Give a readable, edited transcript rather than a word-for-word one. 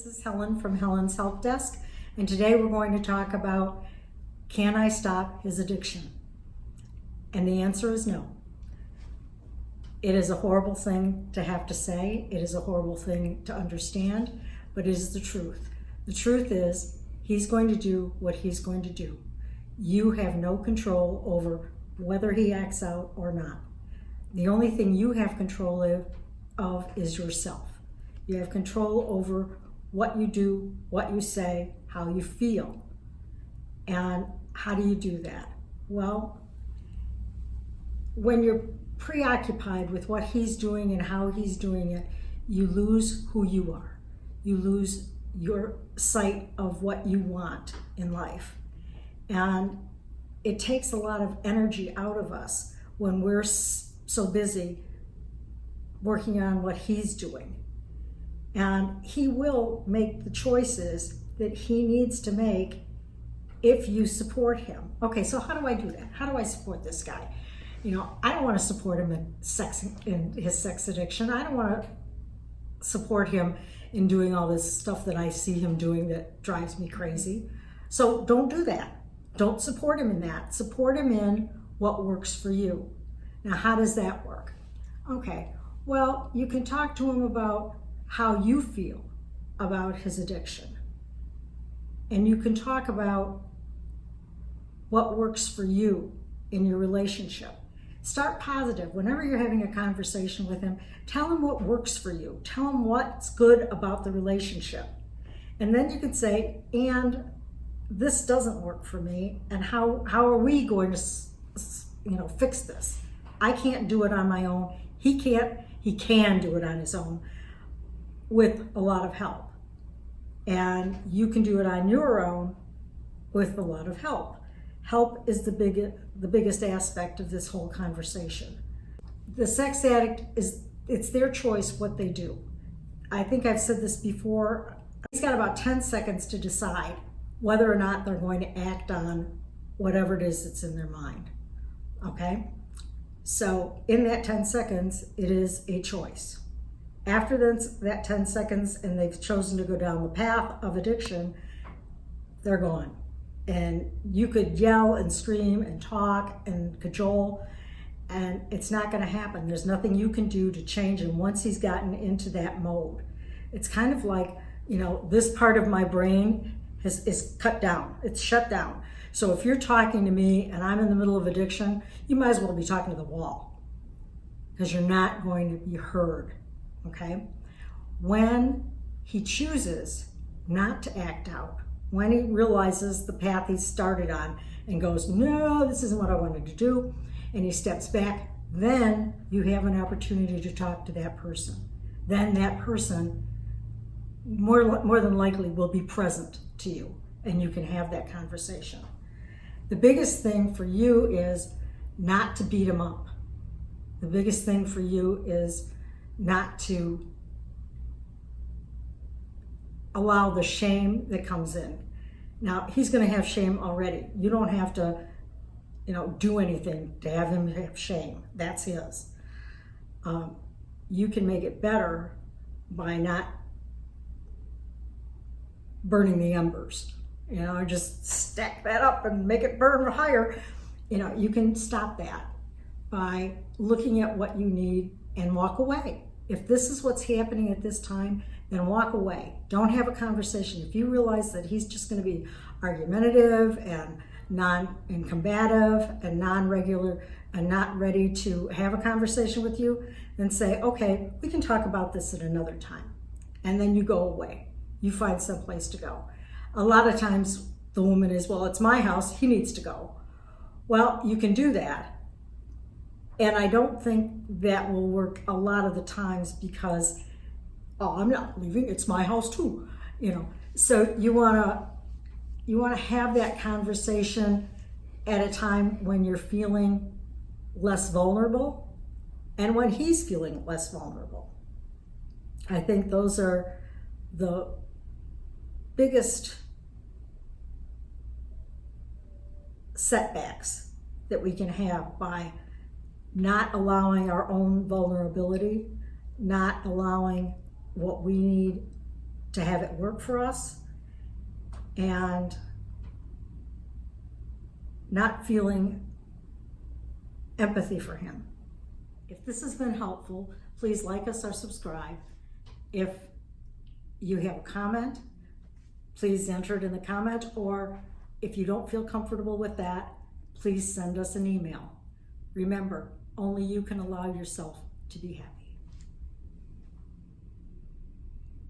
This is Helen from Helen's Help Desk, and today we're going to talk about, can I stop his addiction? And the answer is no. It is a horrible thing to have to say. It is a horrible thing to understand, but it is the truth. The truth is, he's going to do what he's going to do. You have no control over whether he acts out or not. The only thing you have control of is yourself. You have control over what you do, what you say, how you feel. And how do you do that? Well, when you're preoccupied with what he's doing and how he's doing it, you lose who you are. You lose your sight of what you want in life. And it takes a lot of energy out of us when we're so busy working on what he's doing. And he will make the choices that he needs to make if you support him. Okay, so how do I do that? How do I support this guy? You know, I don't want to support him in his sex addiction. I don't want to support him in doing all this stuff that I see him doing that drives me crazy. So don't do that. Don't support him in that. Support him in what works for you. Now, how does that work? Okay, well, you can talk to him about how you feel about his addiction. And you can talk about what works for you in your relationship. Start positive. Whenever you're having a conversation with him, tell him what works for you. Tell him what's good about the relationship. And then you can say, and this doesn't work for me, and how are we going to fix this? I can't do it on my own. He can do it on his own with a lot of help. And you can do it on your own with a lot of help. Help is the biggest aspect of this whole conversation. The sex addict, it's their choice what they do. I think I've said this before. He's got about 10 seconds to decide whether or not they're going to act on whatever it is that's in their mind. Okay? So in that 10 seconds, it is a choice. After that 10 seconds and they've chosen to go down the path of addiction, they're gone. And you could yell and scream and talk and cajole, and it's not going to happen. There's nothing you can do to change him once he's gotten into that mode. It's kind of like, this part of my brain is cut down. It's shut down. So if you're talking to me and I'm in the middle of addiction, you might as well be talking to the wall, because you're not going to be heard. Okay? When he chooses not to act out, when he realizes the path he started on and goes, no, this isn't what I wanted to do, and he steps back, then you have an opportunity to talk to that person. Then that person more than likely will be present to you, and you can have that conversation. The biggest thing for you is not to beat him up. The biggest thing for you is not to allow the shame that comes in. Now, he's going to have shame already. You don't have to, do anything to have him have shame. That's his. You can make it better by not burning the embers. Just stack that up and make it burn higher. You can stop that by looking at what you need and walk away. If this is what's happening at this time, then walk away. Don't have a conversation. If you realize that he's just going to be argumentative and combative and non-regular and not ready to have a conversation with you, then say, okay, we can talk about this at another time. And then you go away. You find someplace to go. A lot of times the woman is, well, it's my house, he needs to go. Well, you can do that. And I don't think that will work a lot of the times because, I'm not leaving, it's my house too. So you want to have that conversation at a time when you're feeling less vulnerable and when he's feeling less vulnerable. I think those are the biggest setbacks that we can have by not allowing our own vulnerability, not allowing what we need to have it work for us and not feeling empathy for him. If this has been helpful, please like us or subscribe. If you have a comment, please enter it in the comment, or if you don't feel comfortable with that, please send us an email. Remember, only you can allow yourself to be happy.